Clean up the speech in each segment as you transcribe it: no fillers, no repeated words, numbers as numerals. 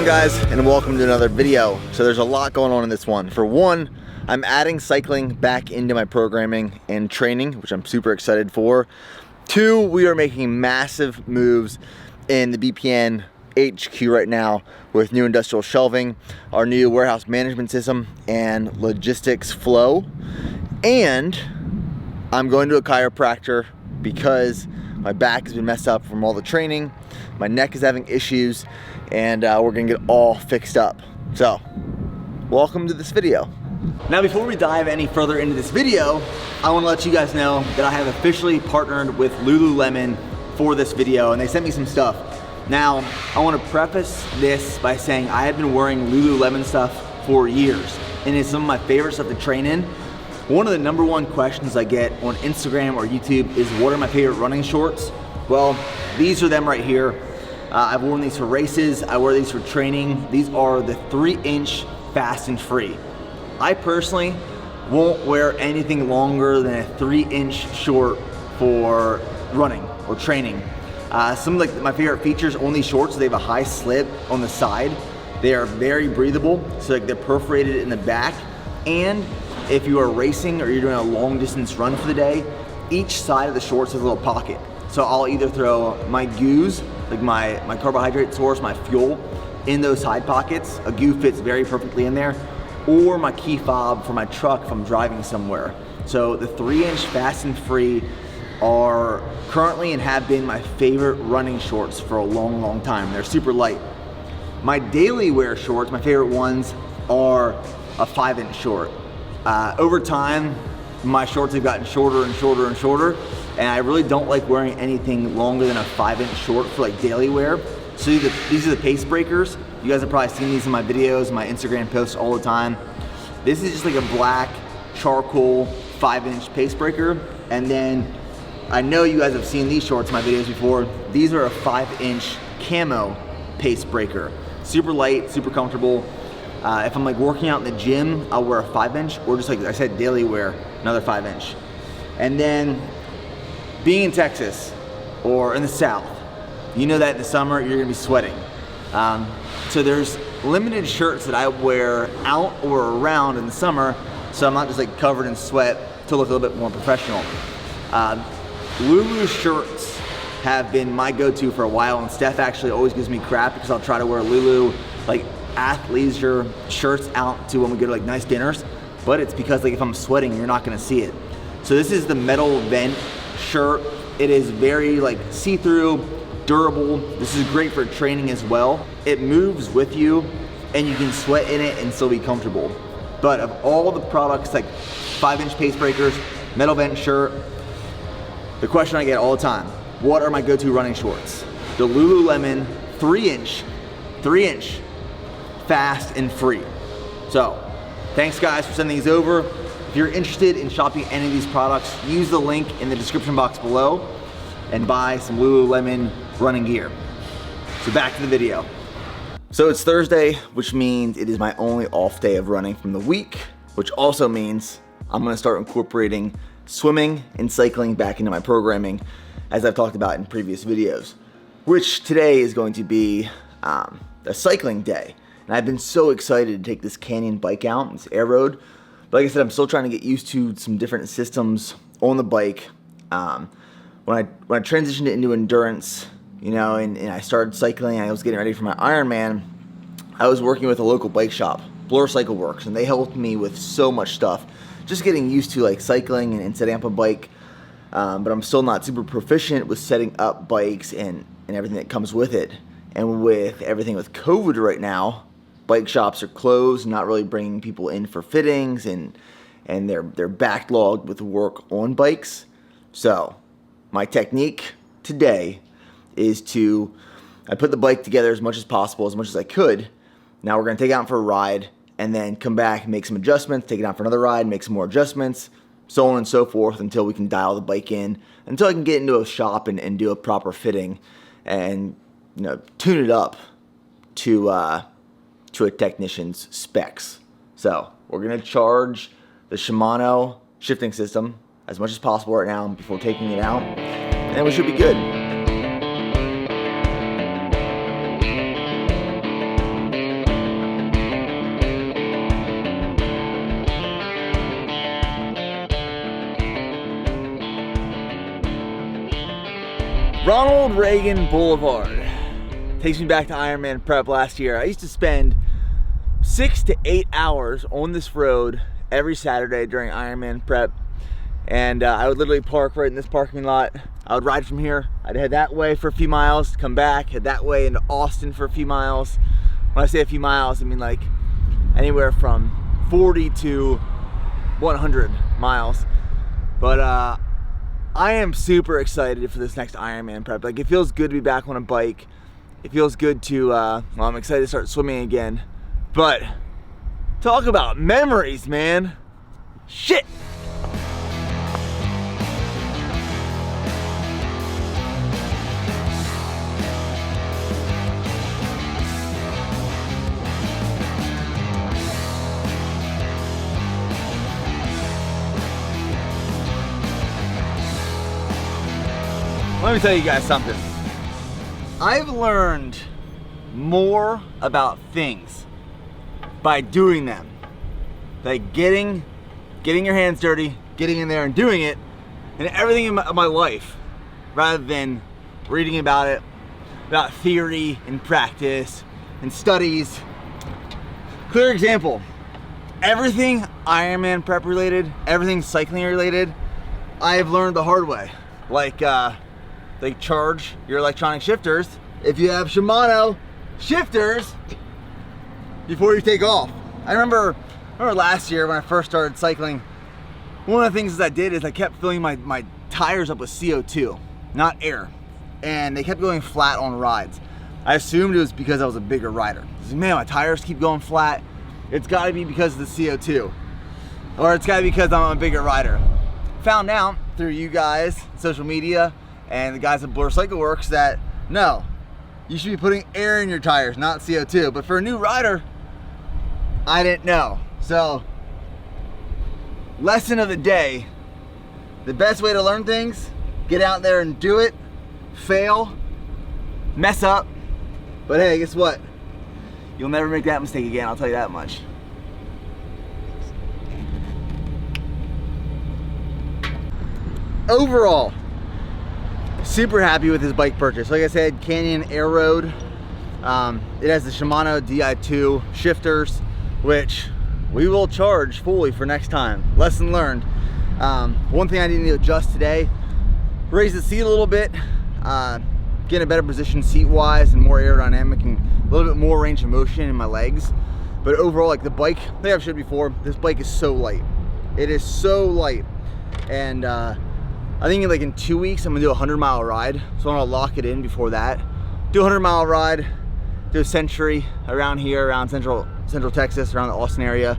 going, guys, and welcome to another video. So there's a lot going on in this one. For one, I'm adding cycling back into my programming and training, which I'm super excited for. Two, we are making massive moves in the BPN HQ right now with new industrial shelving, our new warehouse management system, and logistics flow. And I'm going to a chiropractor because my back has been messed up from all the training. My neck is having issues, and we're gonna get all fixed up. So, welcome to this video. Now, before we dive any further into this video, I wanna let you guys know that I have officially partnered with Lululemon for this video, and they sent me some stuff. Now, I wanna preface this by saying I have been wearing Lululemon stuff for years, and it's some of my favorite stuff to train in. One of the number one questions I get on Instagram or YouTube is, what are my favorite running shorts? Well, these are them right here. I've worn these for races, I wear these for training. These are the 3-inch fast and free. I personally won't wear anything longer than a 3-inch short for running or training. Some of my favorite features on these shorts, they have a high slip on the side. They are very breathable, so they're perforated in the back. And if you are racing or you're doing a long distance run for the day, each side of the shorts has a little pocket. So I'll either throw my goos, like my carbohydrate source, my fuel, in those side pockets. A goo fits very perfectly in there, or my key fob for my truck if I'm driving somewhere. So the 3-inch fast and free are currently and have been my favorite running shorts for a long, long time. They're super light. My daily wear shorts, my favorite ones, are a 5-inch short. Over time, my shorts have gotten shorter and shorter and shorter, and I really don't like wearing anything longer than a 5-inch short for like daily wear. So these are the pace breakers. You guys have probably seen these in my videos, my Instagram posts all the time. This is just like a black charcoal 5-inch pace breaker. And then I know you guys have seen these shorts in my videos before. These are a 5-inch camo pace breaker. Super light, super comfortable. If I'm like working out in the gym, I'll wear a 5-inch, or just like I said, daily wear, another 5-inch. And then being in Texas or in the South, you know that in the summer you're gonna be sweating. So there's limited shirts that I wear out or around in the summer, so I'm not just like covered in sweat, to look a little bit more professional. Lulu shirts have been my go-to for a while, and Steph actually always gives me crap because I'll try to wear Lulu like athleisure shirts out to when we go to like nice dinners, but it's because like if I'm sweating, you're not gonna see it. So this is the metal vent shirt. It is very like see-through, durable. This is great for training as well. It moves with you and you can sweat in it and still be comfortable. But of all the products, like 5-inch pace breakers, metal vent shirt, the question I get all the time, what are my go-to running shorts? The Lululemon 3-inch fast and free. So thanks guys for sending these over. If you're interested in shopping any of these products, use the link in the description box below and buy some Lululemon running gear. So back to the video. So it's Thursday, which means it is my only off day of running from the week, which also means I'm gonna start incorporating swimming and cycling back into my programming, as I've talked about in previous videos, which today is going to be a cycling day. And I've been so excited to take this Canyon bike out, this air road. But like I said, I'm still trying to get used to some different systems on the bike. When I transitioned it into endurance, you know, and I started cycling, I was getting ready for my Ironman, I was working with a local bike shop, Blur Cycle Works, and they helped me with so much stuff. Just getting used to like cycling and setting up a bike. But I'm still not super proficient with setting up bikes and everything that comes with it. And with everything with COVID right now, bike shops are closed, not really bringing people in for fittings, and they're backlogged with work on bikes. So my technique today is I put the bike together as much as possible, as much as I could. Now we're gonna take it out for a ride and then come back and make some adjustments, take it out for another ride, make some more adjustments, so on and so forth, until we can dial the bike in, until I can get into a shop and do a proper fitting and, you know, tune it up to a technician's specs. So we're gonna charge the Shimano shifting system as much as possible right now before taking it out, and then we should be good. Ronald Reagan Boulevard takes me back to Ironman prep last year. I used to spend 6 to 8 hours on this road every Saturday during Ironman prep, and I would literally park right in this parking lot. I would ride from here, I'd head that way for a few miles, come back, head that way into Austin for a few miles. When I say a few miles, I mean like anywhere from 40 to 100 miles. But I am super excited for this next Ironman prep. Like, it feels good to be back on a bike. It feels good to, well, I'm excited to start swimming again. But talk about memories, man. Shit. Let me tell you guys something. I've learned more about things by doing them. Like getting your hands dirty, getting in there and doing it, and everything in my life, rather than reading about theory and practice and studies. Clear example, everything Ironman prep related, everything cycling related, I have learned the hard way. Like charge your electronic shifters if you have Shimano shifters before you take off. I remember last year when I first started cycling, one of the things I did is I kept filling my tires up with CO2, not air, and they kept going flat on rides. I assumed it was because I was a bigger rider. I was like, man, my tires keep going flat. It's gotta be because of the CO2, or it's gotta be because I'm a bigger rider. Found out through you guys, social media, and the guys at Blur Cycle Works that no, you should be putting air in your tires, not CO2. But for a new rider, I didn't know. So, lesson of the day, the best way to learn things, get out there and do it, fail, mess up, but hey, guess what? You'll never make that mistake again, I'll tell you that much. Overall, super happy with this bike purchase. Like I said, Canyon Air Road. It has the Shimano Di2 shifters, which we will charge fully for next time. Lesson learned. One thing I need to adjust today, raise the seat a little bit, get in a better position seat-wise and more aerodynamic and a little bit more range of motion in my legs. But overall, like the bike, I think I've showed before, this bike is so light. It is so light. And I think like in 2 weeks, I'm gonna do a 100-mile ride. So I'm gonna lock it in before that. Do a 100-mile ride, do a century around here, around central Texas, around the Austin area.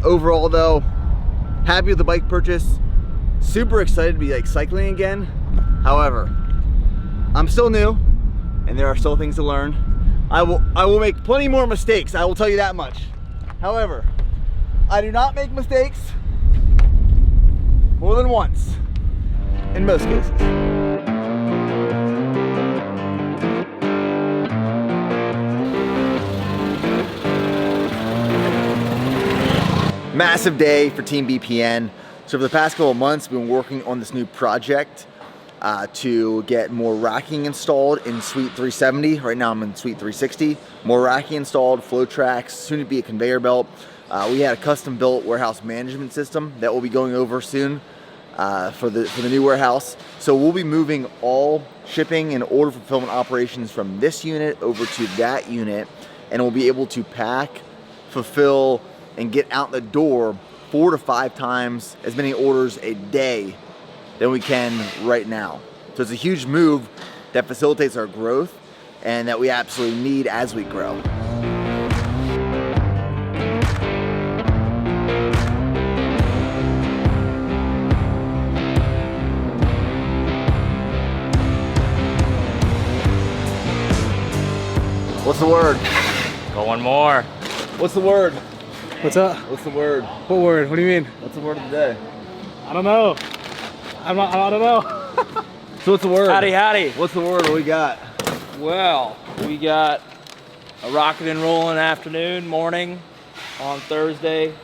Overall though, happy with the bike purchase. Super excited to be like cycling again. However, I'm still new and there are still things to learn. I will make plenty more mistakes, I will tell you that much. However, I do not make mistakes more than once. In most cases. Massive day for Team BPN. So for the past couple of months, we've been working on this new project to get more racking installed in Suite 370. Right now I'm in Suite 360. More racking installed, flow tracks, soon to be a conveyor belt. We had a custom built warehouse management system that we'll be going over soon. For the new warehouse. So we'll be moving all shipping and order fulfillment operations from this unit over to that unit, and we'll be able to pack, fulfill, and get out the door 4 to 5 times as many orders a day than we can right now. So it's a huge move that facilitates our growth and that we absolutely need as we grow. What's the word? Going more. What's the word? What's up? What's the word? What word? What do you mean? What's the word of the day? I don't know. I don't know. So what's the word? Howdy, howdy. What's the word? What we got? Well, we got a rocking and rolling afternoon, morning on Thursday,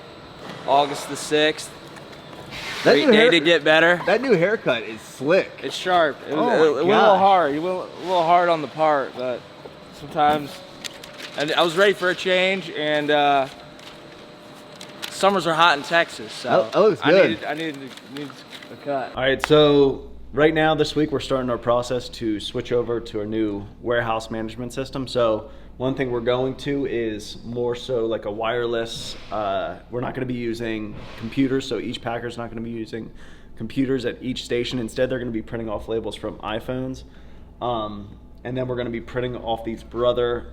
August the 6th. They did get better. That new haircut is slick. It's sharp. It went Oh a little hard. You went a little hard on the part, but sometimes. And I was ready for a change, and summers are hot in Texas, so that looks good. I needed a cut. All right, so right now this week we're starting our process to switch over to our new warehouse management system. So one thing we're going to is more so like a wireless. We're not going to be using computers, so each packer's not going to be using computers at each station. Instead, they're going to be printing off labels from iPhones. And then we're going to be printing off these Brother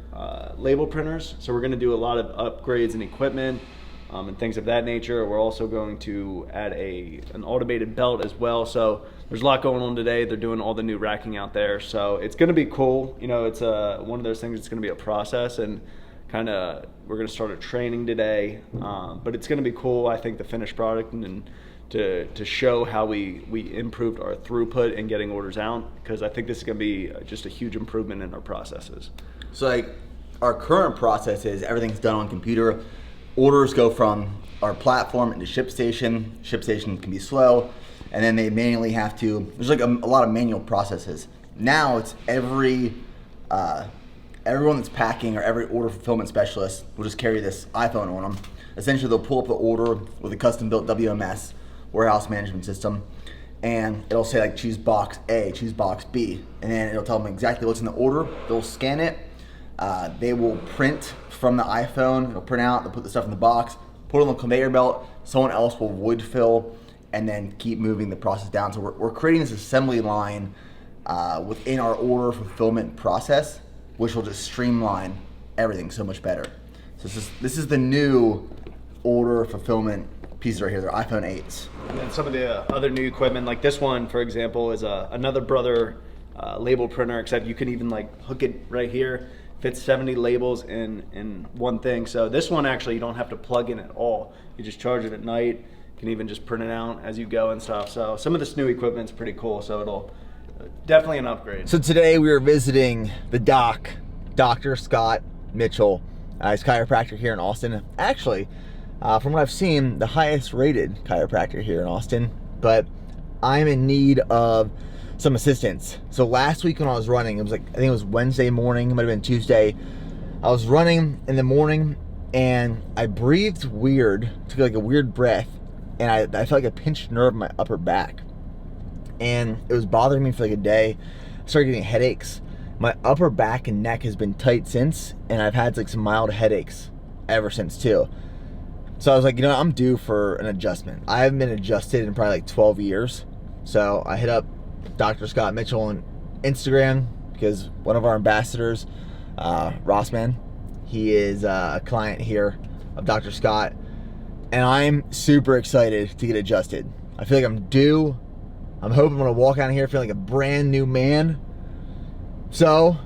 label printers. So we're going to do a lot of upgrades in equipment and things of that nature. We're also going to add an automated belt as well. So there's a lot going on today. They're doing all the new racking out there. So it's going to be cool. You know, it's one of those things. It's going to be a process, and kind of we're going to start a training today. But it's going to be cool, I think, the finished product, and to show how we improved our throughput and getting orders out, because I think this is going to be just a huge improvement in our processes. So like our current process is everything's done on computer. Orders go from our platform into ShipStation. ShipStation can be slow, and then they manually have to, there's like a lot of manual processes. Now it's everyone that's packing, or every order fulfillment specialist will just carry this iPhone on them. Essentially they'll pull up the order with a custom built WMS, warehouse management system, and it'll say like choose box A, choose box B, and then it'll tell them exactly what's in the order. They'll scan it. They will print from the iPhone. It'll print out. They'll put the stuff in the box, put it on the conveyor belt. Someone else will wood fill, and then keep moving the process down. So we're creating this assembly line within our order fulfillment process, which will just streamline everything so much better. So this is the new order fulfillment pieces right here. They're iPhone 8s. And then some of the other new equipment, like this one, for example, is another Brother label printer, except you can even like hook it right here. Fits 70 labels in one thing. So this one actually you don't have to plug in at all. You just charge it at night. You can even just print it out as you go and stuff. So some of this new equipment's pretty cool. So it'll definitely an upgrade. So today we are visiting the doc, Dr. Scott Mitchell. He's a chiropractor here in Austin. Actually, from what I've seen, the highest rated chiropractor here in Austin. But I'm in need of some assistance. So last week when I was running, it was like, I think it was Wednesday morning, it might have been Tuesday. I was running in the morning and I breathed weird, took like a weird breath, and I felt like a pinched nerve in my upper back. And it was bothering me for like a day. I started getting headaches. My upper back and neck has been tight since, and I've had like some mild headaches ever since too. So I was like, you know, I'm due for an adjustment. I haven't been adjusted in probably like 12 years. So I hit up Dr. Scott Mitchell on Instagram, because one of our ambassadors, Rossman, he is a client here of Dr. Scott, and I'm super excited to get adjusted. I feel like I'm due. I'm hoping I'm gonna walk out of here feeling like a brand new man. So,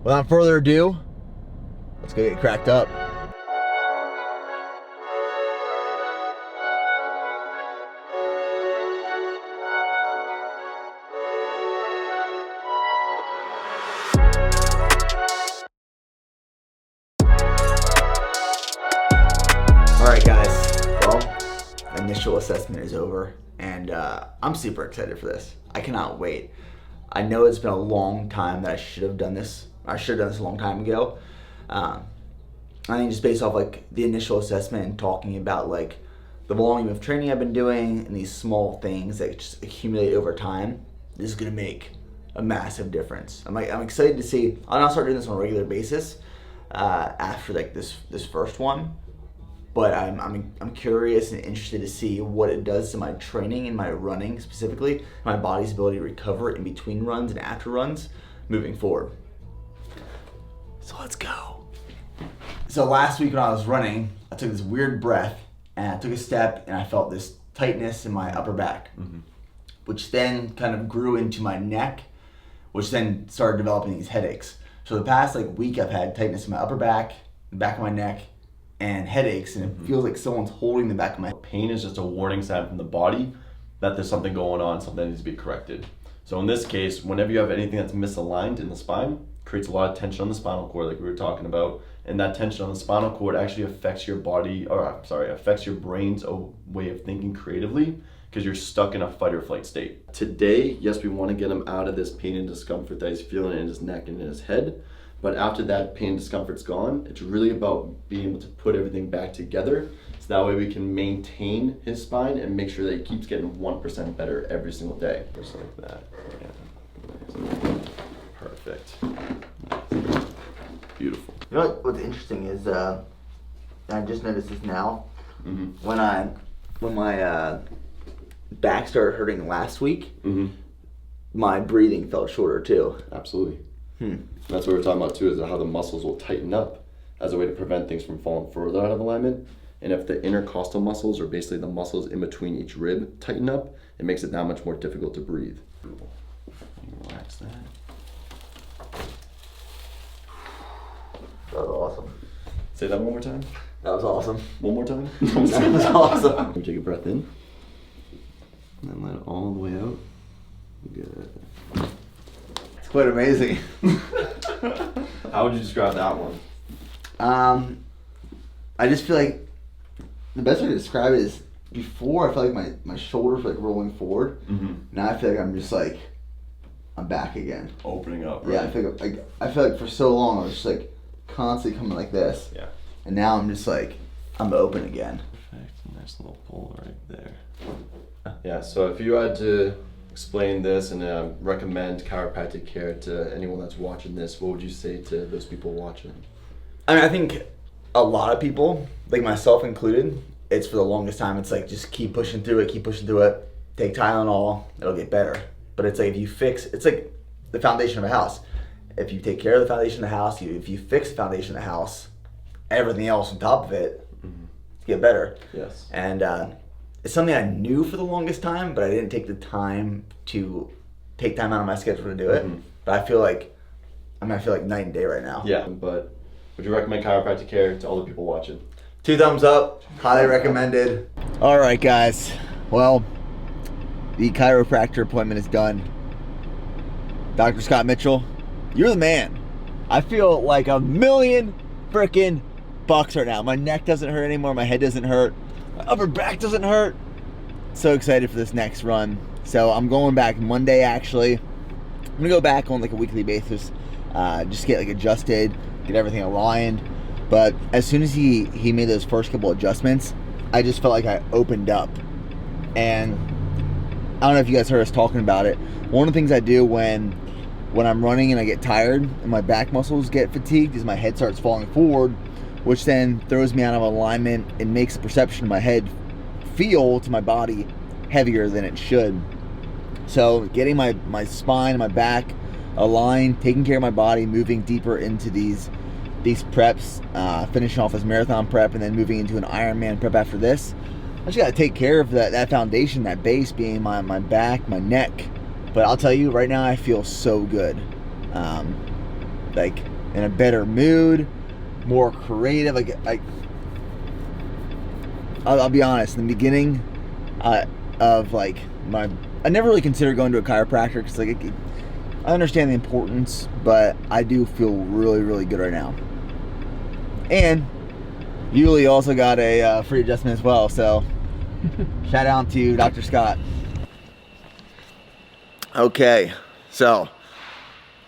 without further ado, let's go get cracked up. Alright guys, well, initial assessment is over, and I'm super excited for this. I cannot wait. I know it's been a long time that I should have done this. I should have done this a long time ago. I think just based off like the initial assessment and talking about like the volume of training I've been doing and these small things that just accumulate over time, this is gonna make a massive difference. I'm excited to see. I'll now start doing this on a regular basis after like this first one. But I'm curious and interested to see what it does to my training and my running, specifically my body's ability to recover in between runs and after runs moving forward. So let's go. So last week when I was running, I took this weird breath and I took a step and I felt this tightness in my upper back, which then kind of grew into my neck, which then started developing these headaches. So the past like week I've had tightness in my upper back, the back of my neck, and headaches, and it feels like someone's holding the back of my head. Pain is just a warning sign from the body that there's something going on, something that needs to be corrected. So in this case, whenever you have anything that's misaligned in the spine, creates a lot of tension on the spinal cord like we were talking about, and that tension on the spinal cord actually affects your body, affects your brain's way of thinking creatively, because you're stuck in a fight or flight state. Today, yes, we want to get him out of this pain and discomfort that he's feeling in his neck and in his head. But after that pain and discomfort's gone, it's really about being able to put everything back together. So that way we can maintain his spine and make sure that he keeps getting 1% better every single day. Just like that. Yeah. Perfect. Beautiful. You know what's interesting is, I just noticed this now. When my back started hurting last week, my breathing felt shorter too. Absolutely. That's what we're talking about too, is how the muscles will tighten up as a way to prevent things from falling further out of alignment. And if the intercostal muscles, or basically the muscles in between each rib, tighten up, it makes it that much more difficult to breathe. Relax that. That was awesome. Say that one more time. That was awesome. One more time. That was awesome. Take a breath in. And then let it all the way out. Good. It's quite amazing. How would you describe that one? I just feel like the best way to describe it is, before I felt like my shoulders were like rolling forward. Now I feel like I'm just like, I'm back again. Opening up, right? Yeah, I feel like for so long I was just like constantly coming like this. Yeah. And now I'm just like, I'm open again. Perfect. Nice little pull right there. Yeah, so if you had to explain this and recommend chiropractic care to anyone that's watching this, what would you say to those people watching? I mean, I think a lot of people, like myself included, it's for the longest time, it's like, just keep pushing through it, take Tylenol, it'll get better. But it's like, it's like the foundation of a house. If you take care of the foundation of the house, if you fix the foundation of the house, everything else on top of it get better. Yes. And it's something I knew for the longest time, but I didn't take the time to take time out of my schedule to do it. But I feel like night and day right now. Yeah, but would you recommend chiropractic care to all the people watching? 2 thumbs up, highly recommended. All right, guys. Well, the chiropractor appointment is done. Dr. Scott Mitchell, you're the man. I feel like $1,000,000 freaking bucks right now. My neck doesn't hurt anymore. My head doesn't hurt. My upper back doesn't hurt. So excited for this next run. So I'm going back Monday, actually. I'm gonna go back on like a weekly basis, just get like adjusted, get everything aligned. But as soon as he made those first couple adjustments, I just felt like I opened up. And I don't know if you guys heard us talking about it. One of the things I do when I'm running and I get tired and my back muscles get fatigued is my head starts falling forward, which then throws me out of alignment and makes the perception of my head feel to my body heavier than it should. So getting my spine and my back aligned, taking care of my body, moving deeper into these preps, finishing off this marathon prep and then moving into an Ironman prep after this. I just gotta take care of that foundation, that base being my back, my neck. But I'll tell you, right now I feel so good. Like in a better mood, more creative. I'll be honest, in the beginning of like I never really considered going to a chiropractor because like I understand the importance, but I do feel really, really good right now. And Yuli also got a free adjustment as well, so shout out to Dr. Scott. Okay, so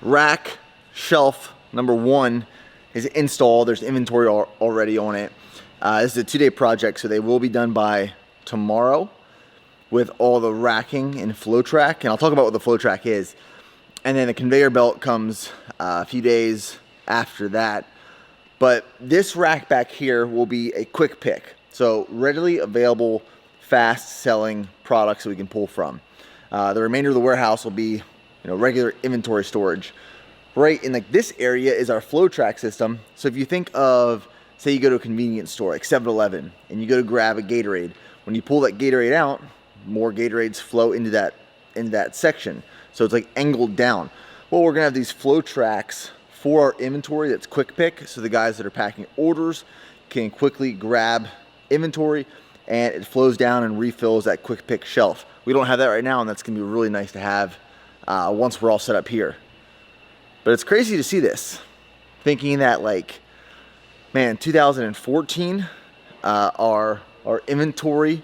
rack shelf number 1 is installed. There's inventory already on it. This is a 2-day project, so they will be done by tomorrow with all the racking and flow track. And I'll talk about what the flow track is. And then the conveyor belt comes a few days after that. But this rack back here will be a quick pick. So readily available, fast selling products that we can pull from. The remainder of the warehouse will be, regular inventory storage. Right in like this area is our flow track system. So if you think of, say you go to a convenience store like 7-Eleven and you go to grab a Gatorade, when you pull that Gatorade out, more Gatorades flow into that section. So it's like angled down. Well, we're gonna have these flow tracks for our inventory that's quick pick. So the guys that are packing orders can quickly grab inventory and it flows down and refills that quick pick shelf. We don't have that right now, and that's gonna be really nice to have once we're all set up here. But it's crazy to see this, thinking that like, man, 2014, our inventory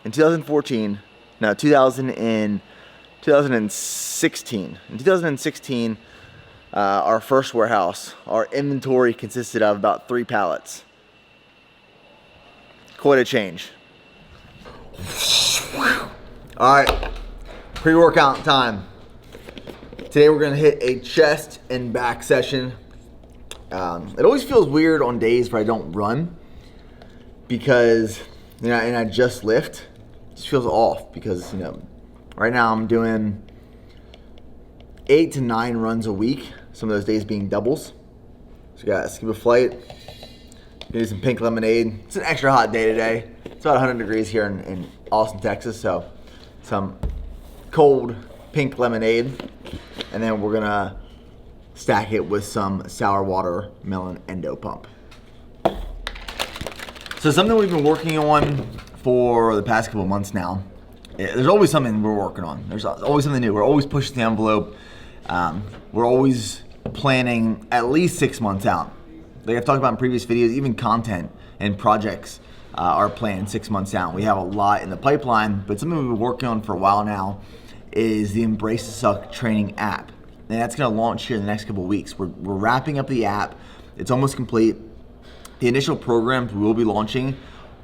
in 2014 No, 2016. In 2016, our first warehouse, our inventory consisted of about 3 pallets. Quite a change. All right, pre-workout time. Today we're gonna hit a chest and back session. It always feels weird on days where I don't run because, you know, and I just lift. It just feels off because, you know, right now I'm doing 8 to 9 runs a week. Some of those days being doubles. So we got skip a flight. Gonna do some pink lemonade. It's an extra hot day today. It's about 100 degrees here in Austin, Texas. So some cold pink lemonade. And then we're gonna stack it with some sour watermelon endo pump. So something we've been working on for the past couple of months now. There's always something we're working on. There's always something new. We're always pushing the envelope. We're always planning at least 6 months out. Like I've talked about in previous videos, even content and projects are planned 6 months out. We have a lot in the pipeline, but something we've been working on for a while now is the Embrace the Suck training app. And that's gonna launch here in the next couple of weeks. We're wrapping up the app. It's almost complete. The initial programs we will be launching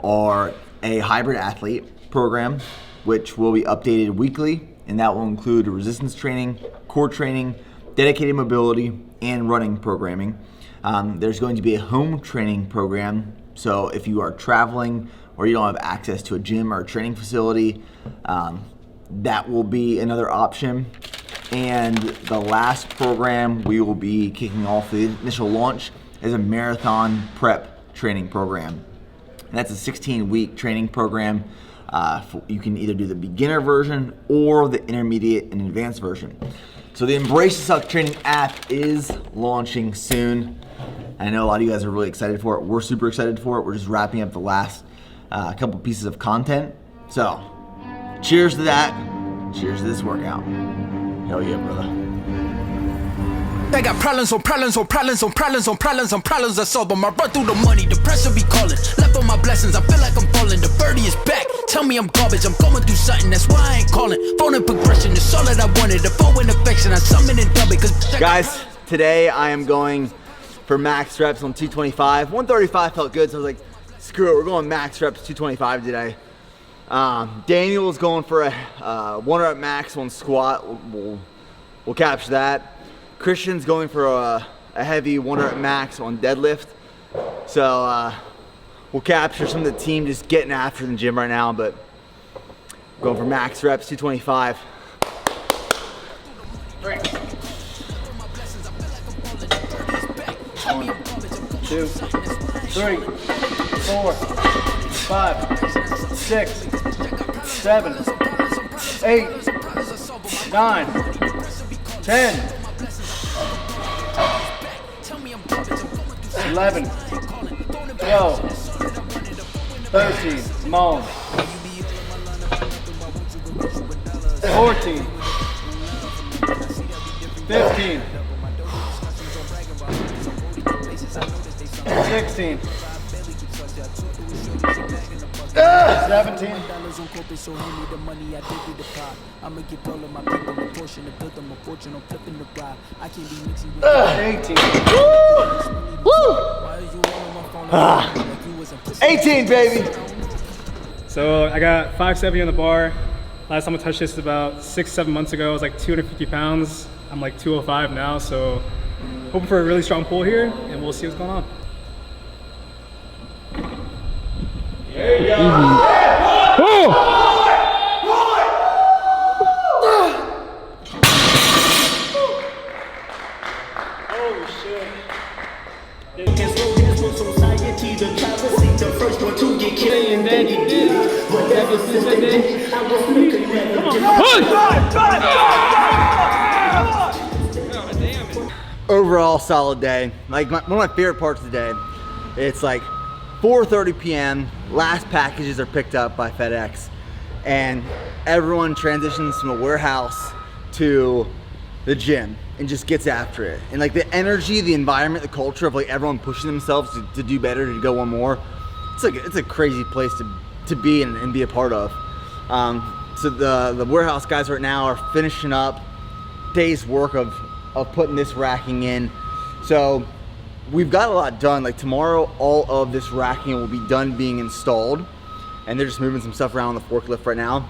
are a hybrid athlete program, which will be updated weekly, and that will include resistance training, core training, dedicated mobility, and running programming. There's going to be a home training program, so if you are traveling or you don't have access to a gym or a training facility, that will be another option. And the last program we will be kicking off, the initial launch, is a marathon prep training program. And that's a 16-week training program. You can either do the beginner version or the intermediate and advanced version. So the Embrace the Suck training app is launching soon. I know a lot of you guys are really excited for it. We're super excited for it. We're just wrapping up the last couple pieces of content. So cheers to that. Cheers to this workout. Hell yeah, brother. I got problems on problems on problems on problems on problems on problems I solve them. I run through the money, the pressure be calling. Left on my blessings, I feel like I'm falling. The birdie is back, tell me I'm garbage. I'm going through something, that's why I ain't calling. Phone and progression is all that I wanted. The phone and affection, I summon and dub it. Cause guys, today I am going for max reps on 225. 135 felt good, so I was like, screw it, we're going max reps 225 today. Daniel's going for a 1 rep max on squat. We'll capture that. Christian's going for a heavy 1 rep max on deadlift. So we'll capture some of the team just getting after the gym right now, but going for max reps 225. 3, 2, 3, 4, 5, 6, 7, 8, 9, 10, 11, 12, 13, come on, 14, 15, 16, 17, 18. Woo! 18, baby. So I got 570 on the bar. Last time I touched this was about 6-7 months ago. I was like 250 pounds. I'm like 205 now, so hoping for a really strong pull here, and we'll see what's going on. There you go. Holy shit. Overall solid day. Like one of my favorite parts of the day, it's like 4:30 p.m. Last packages are picked up by FedEx, and everyone transitions from a warehouse to the gym and just gets after it. And like the energy, the environment, the culture of like everyone pushing themselves to do better, to go one more. It's a crazy place to be and be a part of. So the warehouse guys right now are finishing up days work of putting this racking in. So we've got a lot done. Like tomorrow, all of this racking will be done being installed, and they're just moving some stuff around on the forklift right now.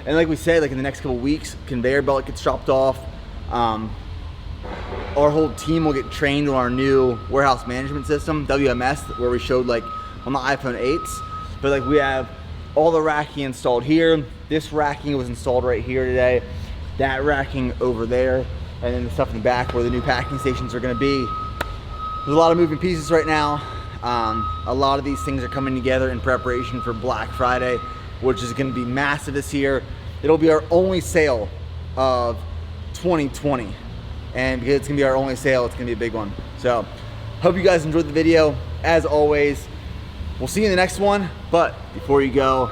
And like we said, like in the next couple weeks, conveyor belt gets chopped off. Our whole team will get trained on our new warehouse management system, WMS, where we showed like on the iPhone 8s. But like we have all the racking installed here. This racking was installed right here today. That racking over there, and then the stuff in the back where the new packing stations are gonna be. There's a lot of moving pieces right now. A lot of these things are coming together in preparation for Black Friday, which is gonna be massive this year. It'll be our only sale of 2020. And because it's gonna be our only sale, it's gonna be a big one. So, hope you guys enjoyed the video. As always, we'll see you in the next one. But before you go,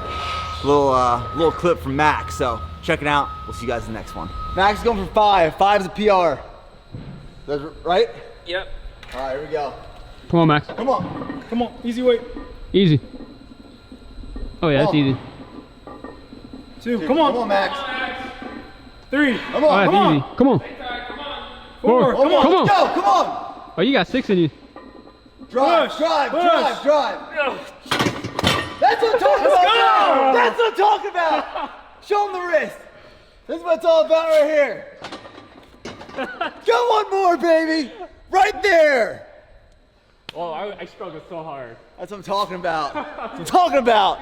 little clip from Max. So check it out. We'll see you guys in the next one. Max is going for 5. 5 is a PR. That's right? Yep. All right, here we go. Come on, Max. Come on. Come on, easy weight. Easy. Oh yeah, that's Oh. easy. 2, come on. Come on, Max. 3, Come Oh, on. that's Come on. easy. Come on. 4, Come on. Come on. Let's go. Come on. Oh, you got 6 in you. Drive, Push, drive, push. drive, drive. That's what I'm talking about. That's what I'm talking about. Show him the wrist. This is what it's all about right here. Go one more, baby. Right there. Oh, I struggled so hard. That's what I'm talking about. That's what I'm talking about.